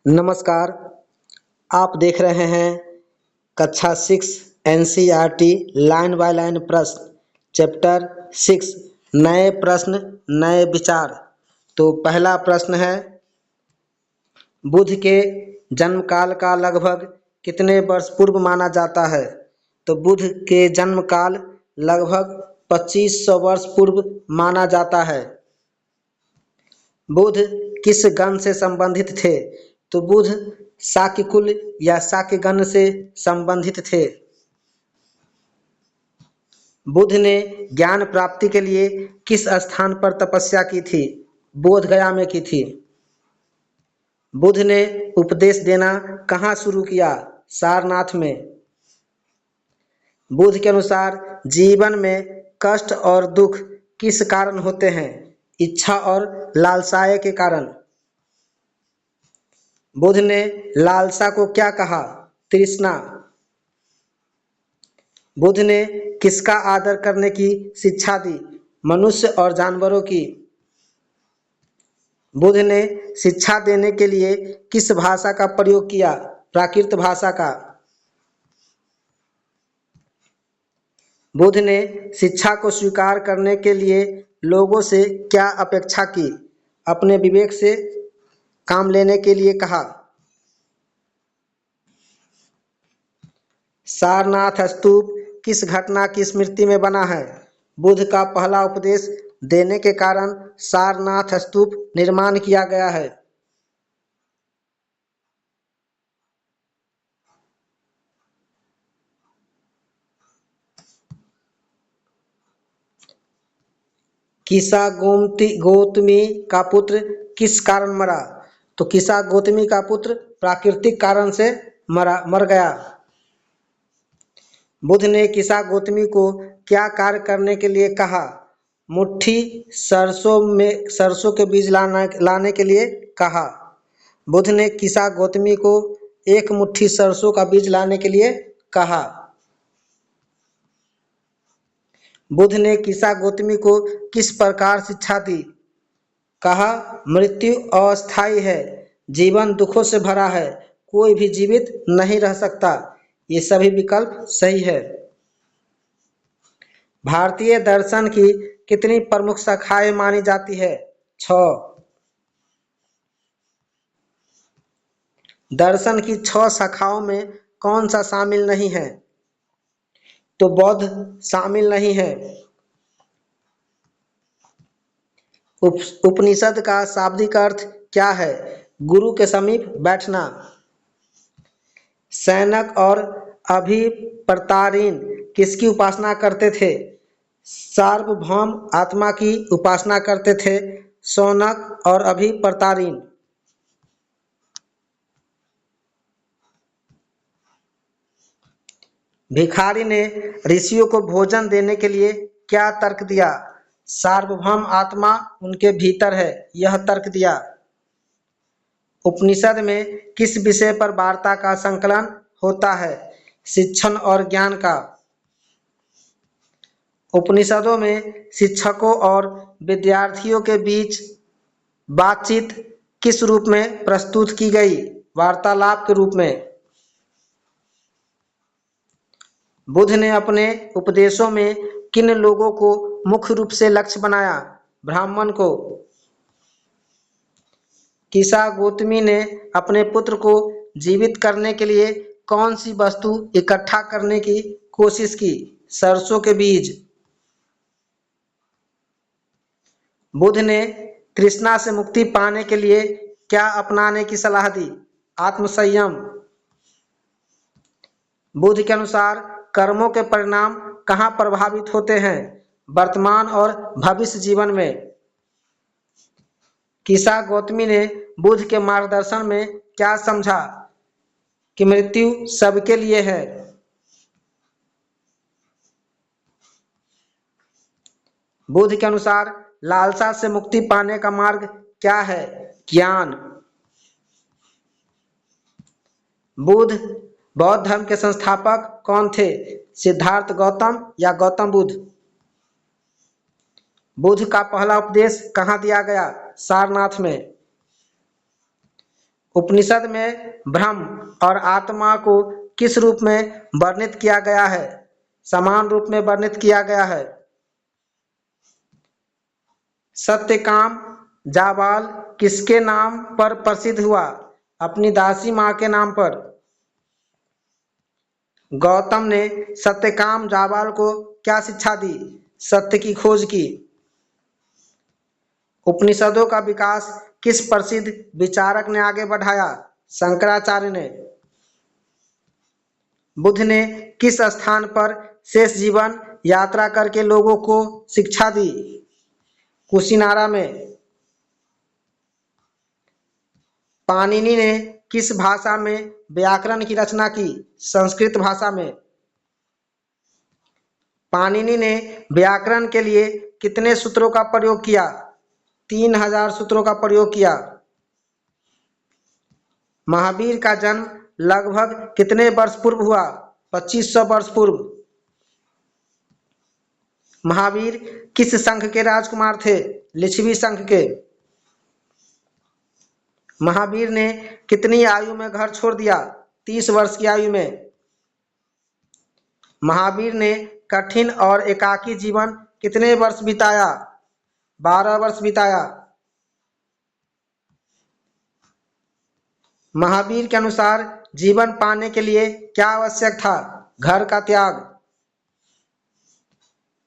नमस्कार। आप देख रहे हैं कक्षा 6 एनसीईआरटी लाइन बाय लाइन प्रश्न चैप्टर 6 नए प्रश्न नए विचार। तो पहला प्रश्न है, बुध के जन्म काल का लगभग कितने वर्ष पूर्व माना जाता है? तो बुध के जन्म काल लगभग 2500 वर्ष पूर्व माना जाता है। बुध किस गण से संबंधित थे? तो बुध शाक्य कुल या शाक्य गण से संबंधित थे। बुध ने ज्ञान प्राप्ति के लिए किस स्थान पर तपस्या की थी? बोध गया में की थी। बुध ने उपदेश देना कहाँ शुरू किया? सारनाथ में। बुध के अनुसार जीवन में कष्ट और दुख किस कारण होते हैं? इच्छा और लालसाए के कारण। बुध ने लालसा को क्या कहा? तृष्णा। बुध ने किसका आदर करने की शिक्षा दी? मनुष्य और जानवरों की। बुध ने शिक्षा देने के लिए किस भाषा का प्रयोग किया? प्राकृत भाषा का। बुध ने शिक्षा को स्वीकार करने के लिए लोगों से क्या अपेक्षा की? अपने विवेक से काम लेने के लिए कहा। सारनाथ स्तूप किस घटना की स्मृति में बना है? बुध का पहला उपदेश देने के कारण सारनाथ स्तूप निर्माण किया गया है। किसा गौतमी का पुत्र किस कारण मरा? तो किसा गौतमी का पुत्र प्राकृतिक कारण से मर गया। बुध ने किसा गौतमी को क्या कार्य करने के लिए कहा? मुट्ठी सरसों के बीज लाने के लिए कहा। बुध ने किसा गौतमी को एक मुट्ठी सरसों का बीज लाने के लिए कहा। बुध ने किसा गौतमी को किस प्रकार शिक्षा दी? कहा, मृत्यु अस्थायी है, जीवन दुखों से भरा है, कोई भी जीवित नहीं रह सकता। ये सभी विकल्प सही है। भारतीय दर्शन की कितनी प्रमुख शाखाएं मानी जाती है? 6। दर्शन की 6 शाखाओं में कौन सा शामिल नहीं है? तो बौद्ध शामिल नहीं है। उपनिषद का शाब्दिक अर्थ क्या है? गुरु के समीप बैठना। सैनक और अभिप्रतारिण किसकी उपासना करते थे? सार्वभौम आत्मा की उपासना करते थे सौनक और अभिप्रतारिण। भिखारी ने ऋषियों को भोजन देने के लिए क्या तर्क दिया? सार्वभौम आत्मा उनके भीतर है, यह तर्क दिया। उपनिषद में किस विषय पर वार्ता का संकलन होता है? शिक्षण और ज्ञान का। उपनिषदों में शिक्षकों और विद्यार्थियों के बीच बातचीत किस रूप में प्रस्तुत की गई? वार्तालाप के रूप में। बुध ने अपने उपदेशों में किन लोगों को मुख्य रूप से लक्ष्य बनाया? ब्राह्मण को। किसा गौतमी ने अपने पुत्र को जीवित करने के लिए कौन सी वस्तु इकट्ठा करने की कोशिश की? सरसों के बीज। बुध ने तृष्णा से मुक्ति पाने के लिए क्या अपनाने की सलाह दी? आत्मसंयम। बुध के अनुसार कर्मों के परिणाम कहाँ प्रभावित होते हैं? वर्तमान और भविष्य जीवन में। किसा गौतमी ने बुध के मार्गदर्शन में क्या समझा? कि मृत्यु सबके लिए है। बुध के अनुसार लालसा से मुक्ति पाने का मार्ग क्या है? ज्ञान। बुध बौद्ध धर्म के संस्थापक कौन थे? सिद्धार्थ गौतम या गौतम बुद्ध। बुध का पहला उपदेश कहाँ दिया गया? सारनाथ में। उपनिषद में ब्रह्म और आत्मा को किस रूप में वर्णित किया गया है? समान रूप में वर्णित किया गया है। सत्यकाम जाबाल किसके नाम पर प्रसिद्ध हुआ? अपनी दासी मां के नाम पर। गौतम ने सत्यकाम जाबाल को क्या शिक्षा दी? सत्य की खोज की। उपनिषदों का विकास किस प्रसिद्ध विचारक ने आगे बढ़ाया? शंकराचार्य ने। बुद्ध ने किस स्थान पर शेष जीवन यात्रा करके लोगों को शिक्षा दी? कुशीनारा में। पाणिनि ने किस भाषा में व्याकरण की रचना की? संस्कृत भाषा में। पाणिनि ने व्याकरण के लिए कितने सूत्रों का प्रयोग किया? 3000 सूत्रों का प्रयोग किया। महावीर का जन्म लगभग कितने वर्ष पूर्व हुआ? 2500 वर्ष पूर्व। महावीर किस संघ के राजकुमार थे? लिच्छवी संघ के। महावीर ने कितनी आयु में घर छोड़ दिया? 30 वर्ष की आयु में। महावीर ने कठिन और एकाकी जीवन कितने वर्ष बिताया? 12 वर्ष बिताया। महावीर के अनुसार जीवन पाने के लिए क्या आवश्यक था? घर का त्याग।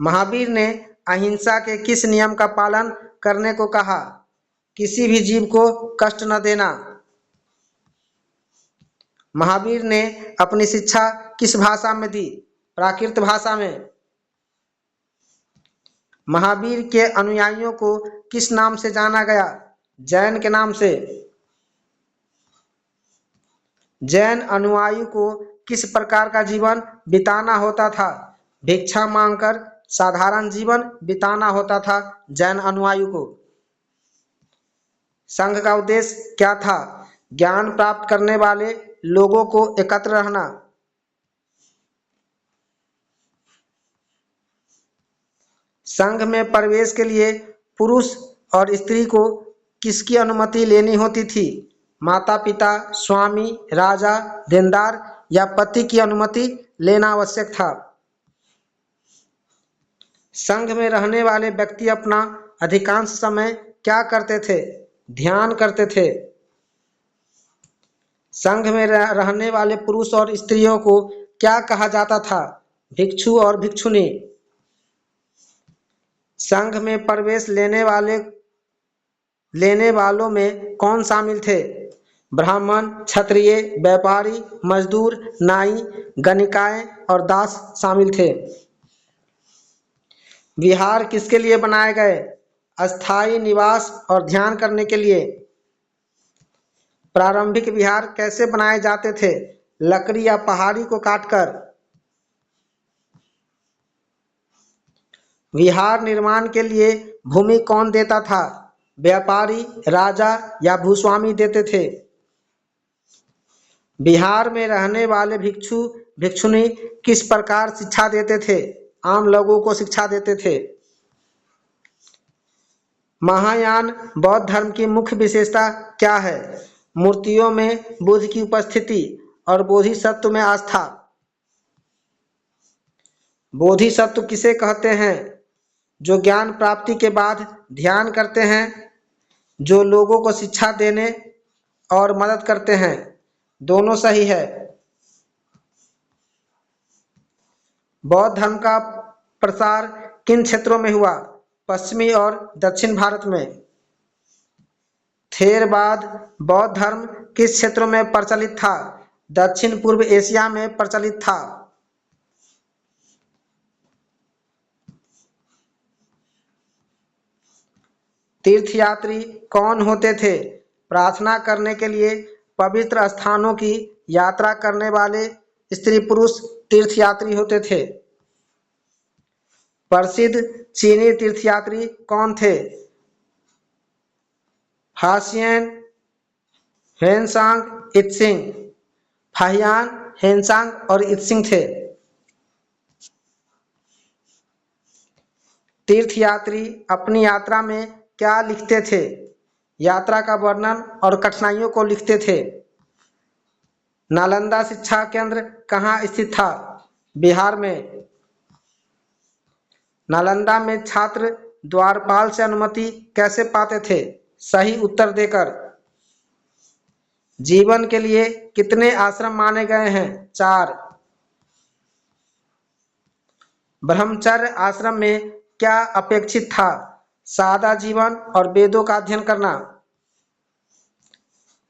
महावीर ने अहिंसा के किस नियम का पालन करने को कहा? किसी भी जीव को कष्ट न देना। महावीर ने अपनी शिक्षा किस भाषा में दी? प्राकृत भाषा में। महावीर के अनुयायियों को किस नाम से जाना गया? जैन के नाम से। जैन अनुयायी को किस प्रकार का जीवन बिताना होता था? भिक्षा मांगकर साधारण जीवन बिताना होता था जैन अनुयायी को। संघ का उद्देश्य क्या था? ज्ञान प्राप्त करने वाले लोगों को एकत्र रहना। संघ में प्रवेश के लिए पुरुष और स्त्री को किसकी अनुमति लेनी होती थी? माता पिता, स्वामी, राजा, देनदार या पति की अनुमति लेना आवश्यक था। संघ में रहने वाले व्यक्ति अपना अधिकांश समय क्या करते थे? ध्यान करते थे। संघ में रहने वाले पुरुष और स्त्रियों को क्या कहा जाता था? भिक्षु और भिक्षुणी। संघ में प्रवेश लेने वालों में कौन शामिल थे? ब्राह्मण, क्षत्रिय, व्यापारी, मजदूर, नाई, गणिकाएं और दास शामिल थे। विहार किसके लिए बनाए गए? अस्थायी निवास और ध्यान करने के लिए। प्रारंभिक विहार कैसे बनाए जाते थे? लकड़ी या पहाड़ी को काटकर। विहार निर्माण के लिए भूमि कौन देता था? व्यापारी, राजा या भूस्वामी देते थे। बिहार में रहने वाले भिक्षु भिक्षुणी किस प्रकार शिक्षा देते थे? आम लोगों को शिक्षा देते थे। महायान बौद्ध धर्म की मुख्य विशेषता क्या है? मूर्तियों में बुद्ध की उपस्थिति और बोधिसत्व में आस्था। बोधिसत्व किसे कहते हैं? जो ज्ञान प्राप्ति के बाद ध्यान करते हैं, जो लोगों को शिक्षा देने और मदद करते हैं। दोनों सही है। बौद्ध धर्म का प्रसार किन क्षेत्रों में हुआ? पश्चिमी और दक्षिण भारत में। थेरवाद बौद्ध धर्म किस क्षेत्रों में प्रचलित था? दक्षिण पूर्व एशिया में प्रचलित था। तीर्थयात्री कौन होते थे? प्रार्थना करने के लिए पवित्र स्थानों की यात्रा करने वाले स्त्री पुरुष तीर्थयात्री होते थे। प्रसिद्ध चीनी तीर्थयात्री कौन थे? हाशियन, हेनसांग, इत्सिंग। फाहियान, हेनसांग और इत्सिंग थे। तीर्थयात्री अपनी यात्रा में क्या लिखते थे? यात्रा का वर्णन और कठिनाइयों को लिखते थे। नालंदा शिक्षा केंद्र कहाँ स्थित था? बिहार में। नालंदा में छात्र द्वारपाल से अनुमति कैसे पाते थे? सही उत्तर देकर। जीवन के लिए कितने आश्रम माने गए हैं? 4। ब्रह्मचर्य आश्रम में क्या अपेक्षित था? सादा जीवन और वेदों का अध्ययन करना।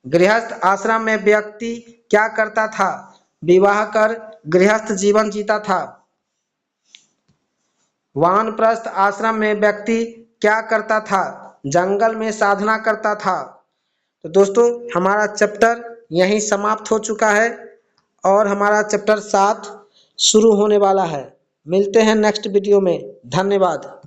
गृहस्थ आश्रम में व्यक्ति क्या करता था? विवाह कर गृहस्थ जीवन जीता था। वानप्रस्थ आश्रम में व्यक्ति क्या करता था? जंगल में साधना करता था। तो दोस्तों हमारा चैप्टर यहीं समाप्त हो चुका है और हमारा चैप्टर 7 शुरू होने वाला है। मिलते हैं नेक्स्ट वीडियो में। धन्यवाद।